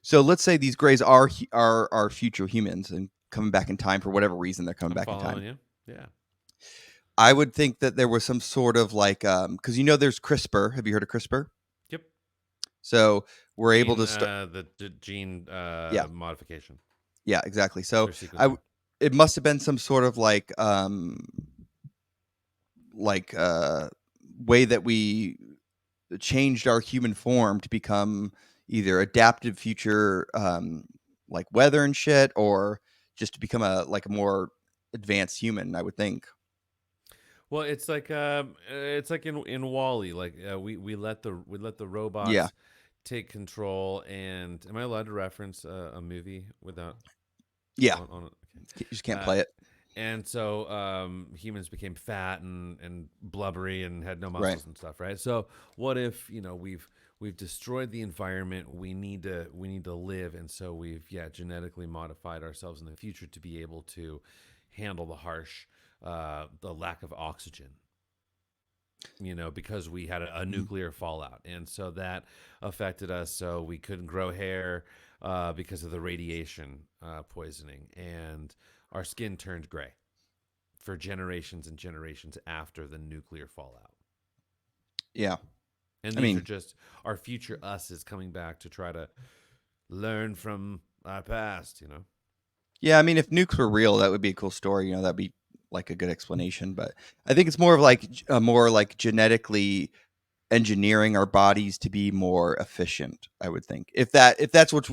So let's say these grays are future humans and coming back in time for whatever reason they're coming back in time. You. Yeah. I would think that there was some sort of like because there's CRISPR. Have you heard of CRISPR? Yep. So we're able to start the gene modification. Yeah, exactly. So it must have been some sort of like way that we changed our human form to become either adaptive future, like weather and shit, or just to become a more advanced human, I would think. Well, it's like in Wall-E, like we let the Yeah. robots take control. And am I allowed to reference a movie without Yeah. on okay. You just can't play it. And so humans became fat and blubbery and had no Right. muscles and stuff, right? So what if, you know, we've destroyed the environment, we need to live, and so we've genetically modified ourselves in the future to be able to handle the lack of oxygen, you know, because we had a nuclear fallout. And so that affected us. So we couldn't grow hair because of the radiation poisoning. And our skin turned gray for generations and generations after the nuclear fallout. Yeah. And these are just our future us is coming back to try to learn from our past, you know? Yeah. I mean, if nukes were real, that would be a cool story. You know, that'd be like a good explanation. But I think it's more of like more like genetically engineering our bodies to be more efficient. I would think if that's what's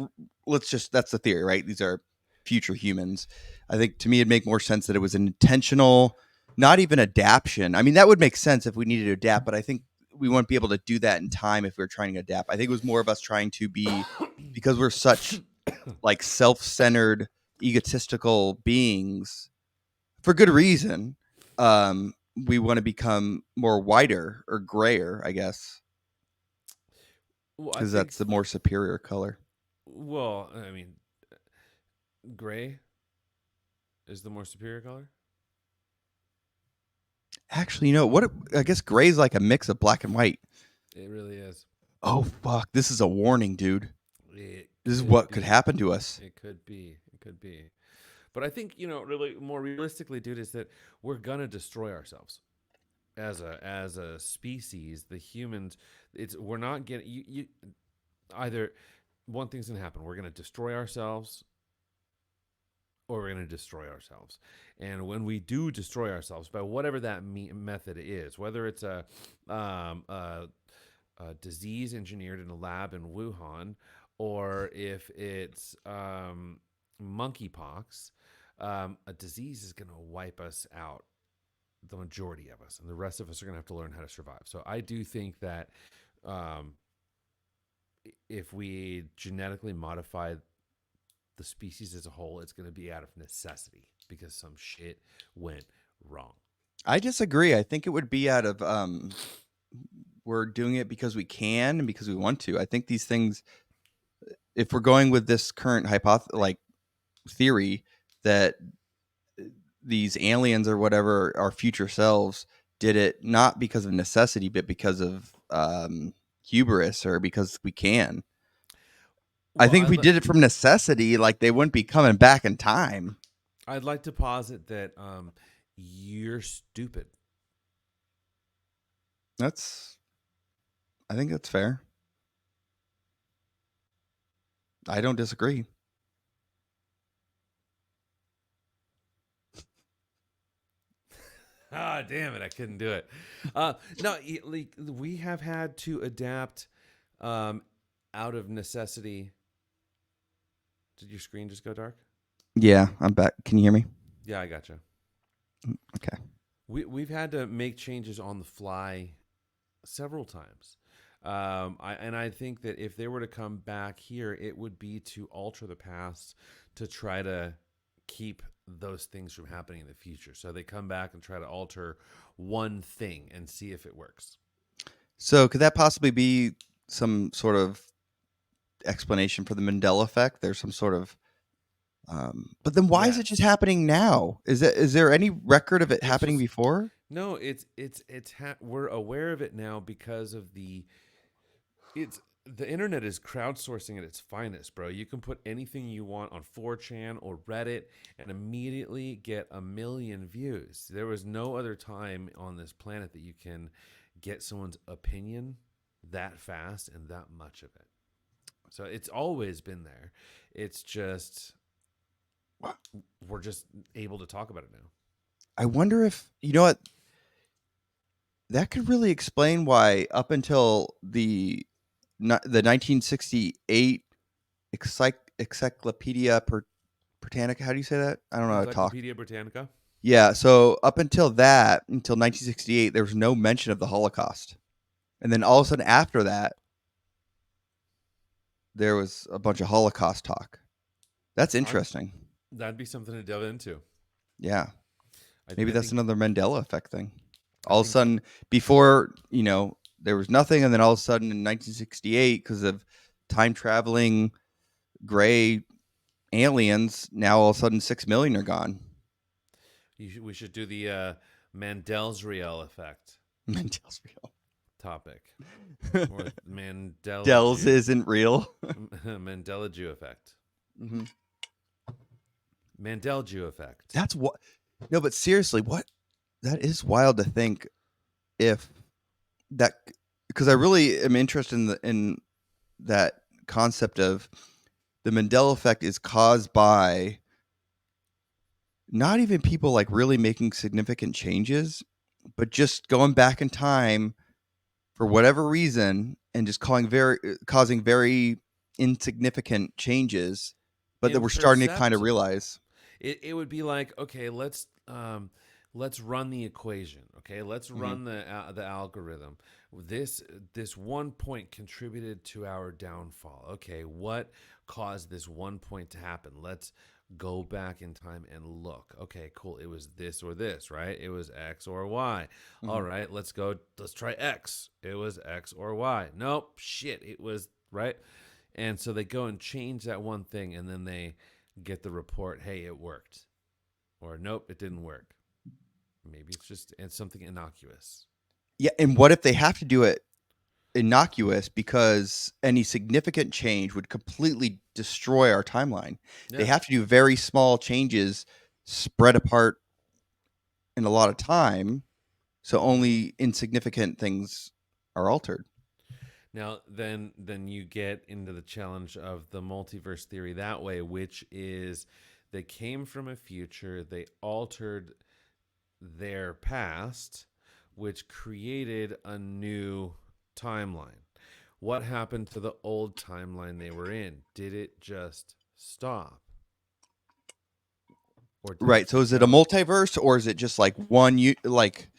that's the theory, right? These are future humans. I think to me it'd make more sense that it was an intentional, not even adaptation. I mean, that would make sense if we needed to adapt, but I think we wouldn't be able to do that in time if we were trying to adapt. I think it was more of us trying to be, because we're such like self-centered, egotistical beings for good reason. We want to become more whiter or grayer, I guess, Well, because that's the more superior color. Well, I mean, gray is the more superior color. Actually, you know what? I guess gray is like a mix of black and white. It really is. Oh fuck! This is a warning, dude. It This is what could happen to us. It could be. It could be. But I think, you know, really more realistically, dude, is that we're gonna destroy ourselves as a species. The humans, we're not getting you either. One thing's gonna happen. We're gonna destroy ourselves, or we're going to destroy ourselves. And when we do destroy ourselves, by whatever that method is, whether it's a disease engineered in a lab in Wuhan, or if it's monkeypox, a disease is going to wipe us out, the majority of us, and the rest of us are going to have to learn how to survive. So I do think that if we genetically modify the species as a whole, it's going to be out of necessity because some shit went wrong. I disagree. I think it would be out of we're doing it because we can and because we want to. I think these things, if we're going with this current theory that these aliens or whatever, our future selves, did it not because of necessity, but because of hubris or because we can. Well, I think if we did it from necessity, like they wouldn't be coming back in time. I'd like to posit that you're stupid. I think that's fair. I don't disagree. Ah, damn it! I couldn't do it. No, like, we have had to adapt out of necessity. Did your screen just go dark? Yeah, I'm back. Can you hear me? Yeah, I gotcha. Okay. We've had to make changes on the fly several times. I think that if they were to come back here, it would be to alter the past to try to keep those things from happening in the future. So they come back and try to alter one thing and see if it works. So could that possibly be some sort of explanation for the Mandela effect? There's some sort of but then why is it just happening now? Is there any record of it happening before? No, we're aware of it now because of the internet is crowdsourcing at its finest, bro. You can put anything you want on 4chan or Reddit and immediately get 1 million views. There was no other time on this planet that you can get someone's opinion that fast and that much of it. So it's always been there. It's just we're just able to talk about it now. I wonder if, you know what, that could really explain why up until the the 1968 Encyclopedia Britannica. How do you say that? I don't know how to talk. Encyclopedia Britannica. Yeah. So up until 1968, there was no mention of the Holocaust, and then all of a sudden after that, there was a bunch of Holocaust talk. That's interesting. That'd be something to delve into. Yeah. Maybe I that's think, another Mandela effect thing. All of a sudden, before, there was nothing, and then all of a sudden in 1968, because of time traveling gray aliens, now all of a sudden 6 million are gone. we should do the Mandel's real effect Mandela's real. topic. Or Mandela Dells Jew. isn't real. Mandela Jew effect. Mm-hmm. Mandel Jew effect. That's what. No, but seriously, what? That is wild to think. If that, because I really am interested in that concept of the Mandela effect is caused by not even people like really making significant changes, but just going back in time for whatever reason and just causing very insignificant changes, but that we're starting to kind of realize. It would be like, okay, let's run the equation. Okay, let's run the algorithm. This 1 point contributed to our downfall. Okay, what caused this 1 point to happen? Let's go back in time and look. Okay, cool. It was this or this, right? It was X or Y. All right, let's try X. It was X or Y. Nope, shit, it was, right? And so they go and change that one thing, and then they get the report, hey, it worked. Or nope, it didn't work. Maybe it's something innocuous. Yeah, and what if they have to do it innocuous because any significant change would completely destroy our timeline? Yeah. They have to do very small changes spread apart in a lot of time, so only insignificant things are altered. Now, then you get into the challenge of the multiverse theory that way, which is they came from a future, they altered their past, which created a new timeline. What happened to the old timeline they were in? Did it just stop? Right. So is it a multiverse, or is it just like one, like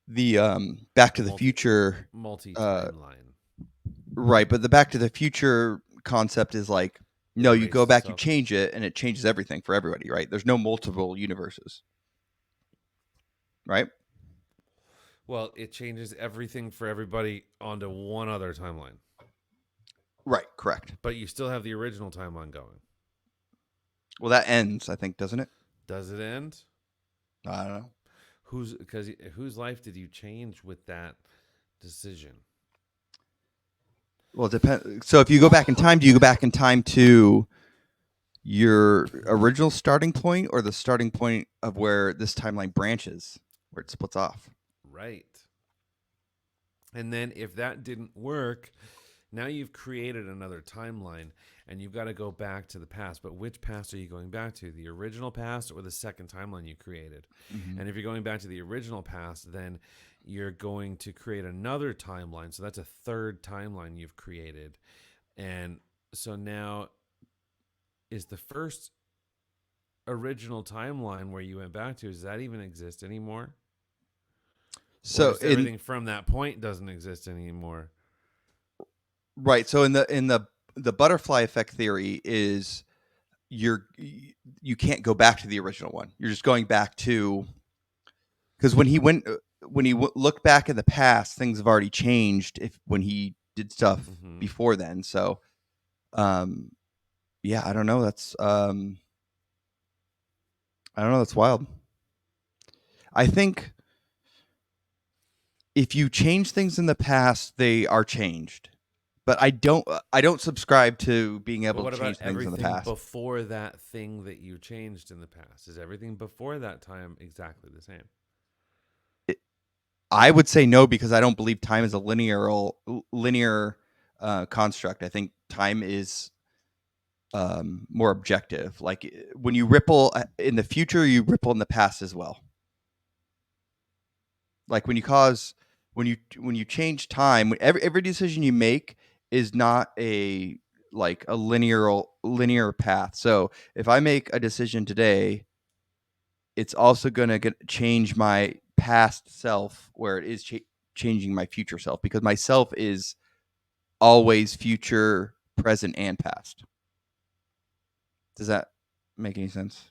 the Back to the Future multi-timeline? Right, but the Back to the Future concept is like, no, you go back, you change it, and it changes everything for everybody, right? There's no multiple universes, right? Well, it changes everything for everybody onto one other timeline. Right, correct. But you still have the original timeline going. Well, that ends, I think, doesn't it? Does it end? I don't know. Whose life did you change with that decision? Well, it depends. So if you go back in time, do you go back in time to your original starting point, or the starting point of where this timeline branches, where it splits off? Right. And then if that didn't work, now you've created another timeline, and you've got to go back to the past. But which past are you going back to? The original past or the second timeline you created? Mm-hmm. And if you're going back to the original past, then you're going to create another timeline. So that's a third timeline you've created. And so now, is the first original timeline where you went back to, does that even exist anymore? So everything from that point doesn't exist anymore. Right. So in the butterfly effect theory is you can't go back to the original one. You're just going back to, because when he looked back in the past, things have already changed when he did stuff before then. So, yeah, I don't know. That's That's wild. I think if you change things in the past, they are changed. But I don't subscribe to being able to change things in the past. Before that thing that you changed in the past, is everything before that time exactly the same? I would say no, because I don't believe time is a linear construct. I think time is more objective. Like when you ripple in the future, you ripple in the past as well. Like when you change time, every decision you make is not a linear path. So if I make a decision today, it's also going to change my past self, where it is changing my future self, because myself is always future, present, and past. Does that make any sense?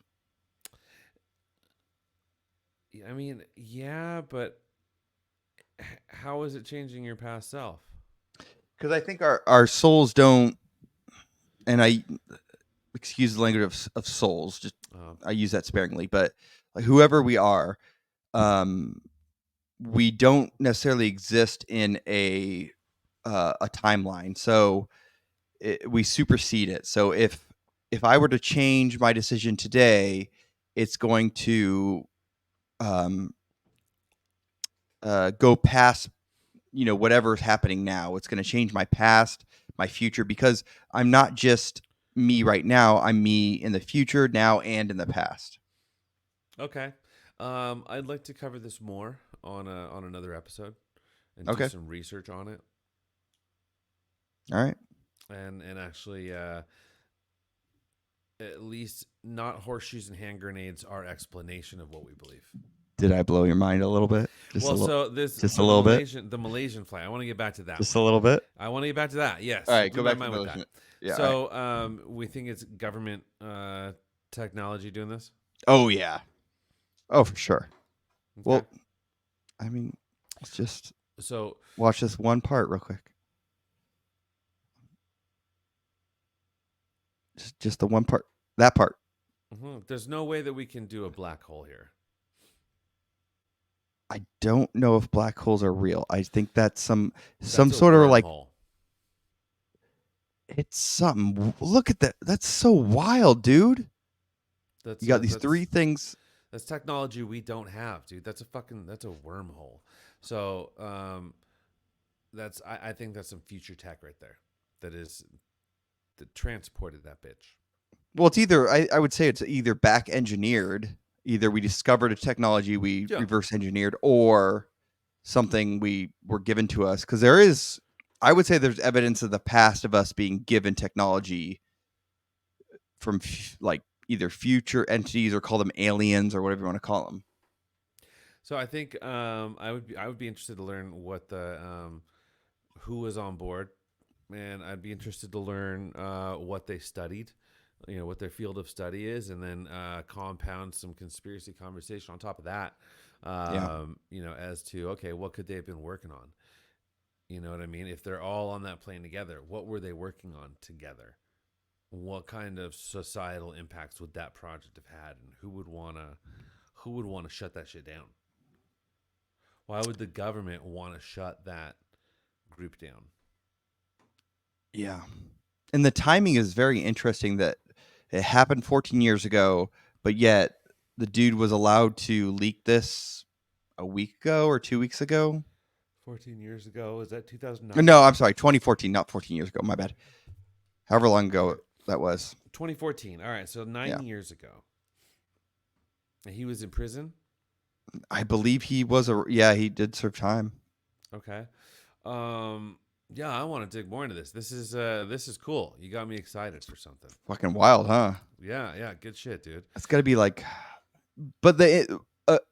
I mean, yeah, but how is it changing your past self? Because I think our souls don't, and I excuse the language of souls, just I use that sparingly, but like whoever we are, we don't necessarily exist in a timeline, so we supersede it. So if I were to change my decision today, it's going to go past whatever's happening now. It's going to change my past, my future, because I'm not just me right now. I'm me in the future, now, and in the past. Okay. I'd like to cover this more on another episode and Okay. do some research on it. All right. And actually at least not horseshoes and hand grenades, our explanation of what we believe. Did I blow your mind a little bit? So this just a little bit. The Malaysian flag. I want to get back to that. Just a little bit. I want to get back to that. Yes. All right, Blew go my back to mind with that. Yeah. So right. we think it's government technology doing this. Oh yeah. Oh for sure. Okay. Well, I mean, let's just watch this one part real quick. Just the one part. That part. Mm-hmm. There's no way that we can do a black hole here. I don't know if black holes are real. I think that's some sort of like hole. It's something. Look at that. That's so wild, dude. You got these three things. That's technology we don't have, dude. That's a wormhole. So I think that's some future tech right there. That transported that bitch. Well, it's either I would say it's either back engineered. Either we discovered a technology we reverse engineered, or something we were given to us. Because there is, I would say, there's evidence of the past of us being given technology from like either future entities, or call them aliens, or whatever you want to call them. So I think I would be interested to learn what the who was on board, and I'd be interested to learn what they studied, what their field of study is, and then compound some conspiracy conversation on top of that. As to, okay, what could they have been working on? You know what I mean? If they're all on that plane together, what were they working on together? What kind of societal impacts would that project have had, and who would want to shut that shit down? Why would the government want to shut that group down? Yeah. And the timing is very interesting, that it happened 14 years ago, but yet the dude was allowed to leak this a week ago or 2 weeks ago. 14 years ago? Is that 2009? No, I'm sorry. 2014, not 14 years ago. My bad. However long ago that was. 2014. All right. So 9 years ago. And he was in prison? I believe he was he did serve time. Okay. Yeah, I want to dig more into this. This is cool. You got me excited for something. Fucking wild, huh? Yeah, good shit, dude. It's got to be like, but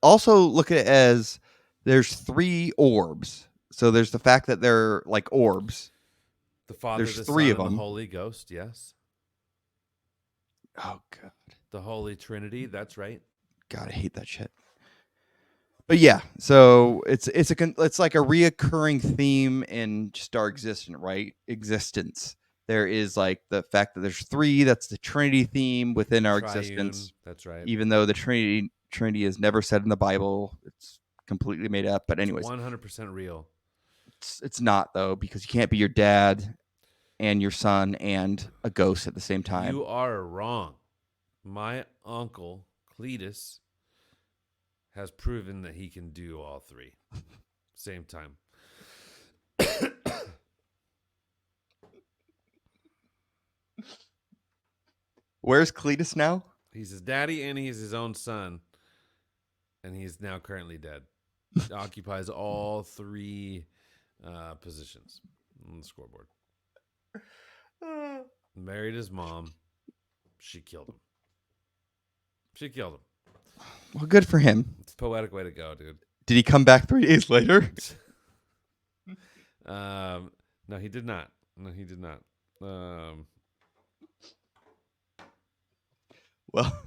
also look at it as there's 3 orbs. So there's the fact that they're like orbs. The Father, there's the 3 Son, of and them. the Holy Ghost, yes. Oh god. The Holy Trinity, that's right. God, I hate that shit. But yeah, so it's like a reoccurring theme in just our existence, right? Existence. There is like the fact that there's 3. That's the Trinity theme within our existence. That's right. Even though the Trinity is never said in the Bible, it's completely made up. But anyways, 100% real. It's not though, because you can't be your dad and your son and a ghost at the same time. You are wrong. My uncle Cletus has proven that he can do all 3 same time. Where's Cletus now? He's his daddy and he's his own son, and he's now currently dead. Occupies all 3 positions on the scoreboard. Married his mom. She killed him. Well, good for him. It's a poetic way to go, dude. Did he come back 3 days later? No, he did not. Well,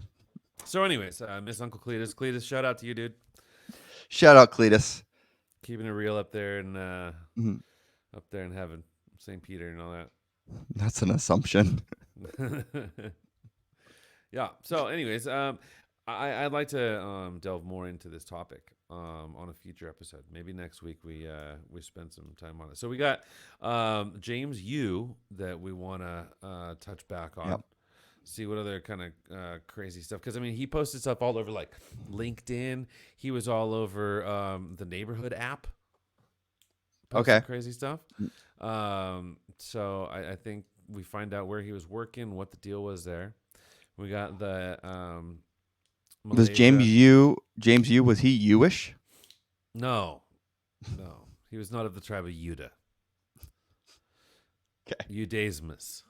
So anyways, Miss Uncle Cletus. Cletus, shout out to you, dude. shout out Cletus. Keeping it real up there and Mhm. up there in heaven. St. Peter and all that. That's an assumption. Yeah. So anyways, I'd like to delve more into this topic on a future episode. Maybe next week we spend some time on it. So we got James Yu that we want to touch back on. Yep. See what other kind of crazy stuff. Because, I mean, he posted stuff all over, like, LinkedIn. He was all over the Neighborhood app. Posting crazy stuff. So I think we find out where he was working, what the deal was there. We got the Was James Yu, was he Jewish? No. He was not of the tribe of Judah. Okay. Judaismus.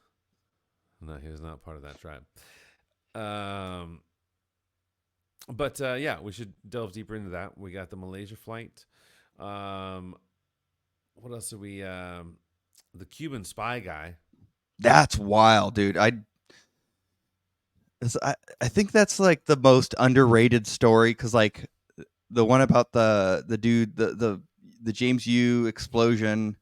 No, he was not part of that tribe. But yeah, we should delve deeper into that. We got the Malaysia flight. What else are we? The Cuban spy guy. That's wild, dude. I think that's like the most underrated story because like the one about the dude, the James Yu explosion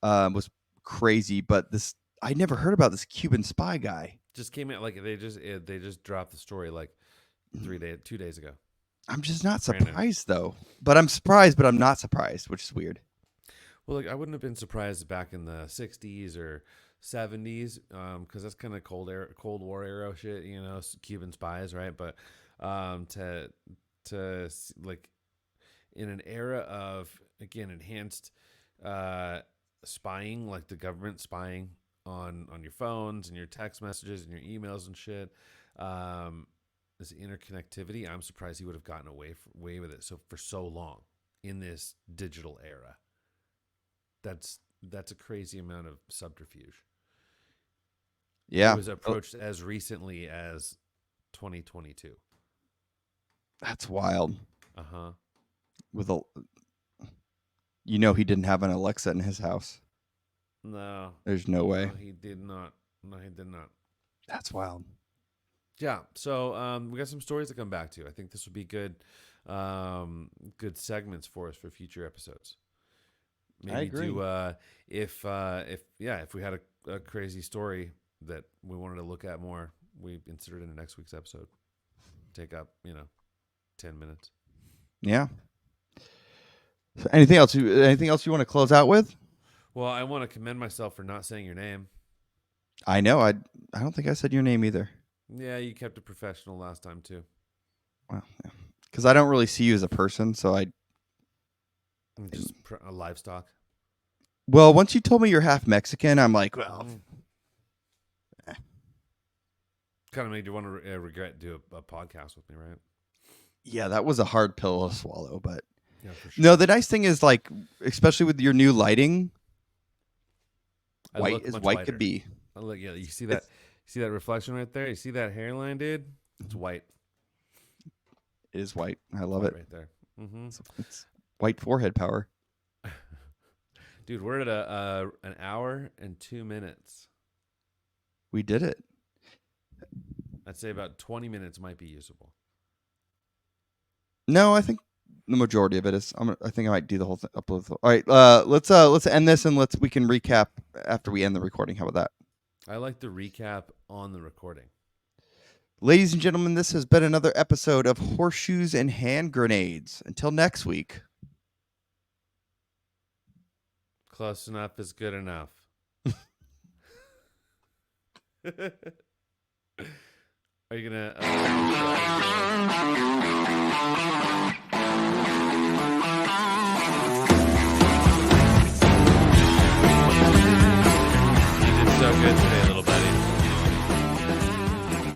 was crazy, but this I never heard about this Cuban spy guy. Just came out like they just dropped the story like 2 days ago. I'm just not surprised though. But I'm surprised, but I'm not surprised, which is weird. Well, like I wouldn't have been surprised back in the 60s or 70s, because that's kind of Cold War era shit, you know, Cuban spies, right? But to like in an era of again enhanced spying, like the government spying on your phones and your text messages and your emails and shit, this interconnectivity, I'm surprised he would have gotten away with it for so long in this digital era. That's a crazy amount of subterfuge. Yeah. It was approached as recently as 2022. That's wild. Uh-huh. He didn't have an Alexa in his house. No. There's no way. No, he did not. That's wild. Yeah. So we got some stories to come back to. I think this would be good segments for us for future episodes. Maybe I agree. do if we had a crazy story that we wanted to look at more, we insert it in next week's episode. Take up 10 minutes. Yeah. So anything else you want to close out with? Well, I want to commend myself for not saying your name. I know. I don't think I said your name either. Yeah, you kept it professional last time too. Well, yeah. Because I don't really see you as a person, so I just a livestock. Well, once you told me you're half Mexican, I'm like, well, kind of made you want to regret do a podcast with me, right? Yeah, that was a hard pill to swallow, but yeah, for sure. No, the nice thing is like, especially with your new lighting, white as white lighter. Could be. Look, yeah, you see that? You see that reflection right there? You see that hairline, dude? It's white. It is white. I love it. Right there. Mm-hmm. It's white forehead power. Dude, we're at an hour and 2 minutes. We did it. I'd say about 20 minutes might be usable. No, I think the majority of it is. I think I might do the whole thing. Upload. All right, let's end this and we can recap after we end the recording. How about that? I like the recap on the recording. Ladies and gentlemen, this has been another episode of Horseshoes and Hand Grenades. Until next week. Close enough is good enough. Are you gonna?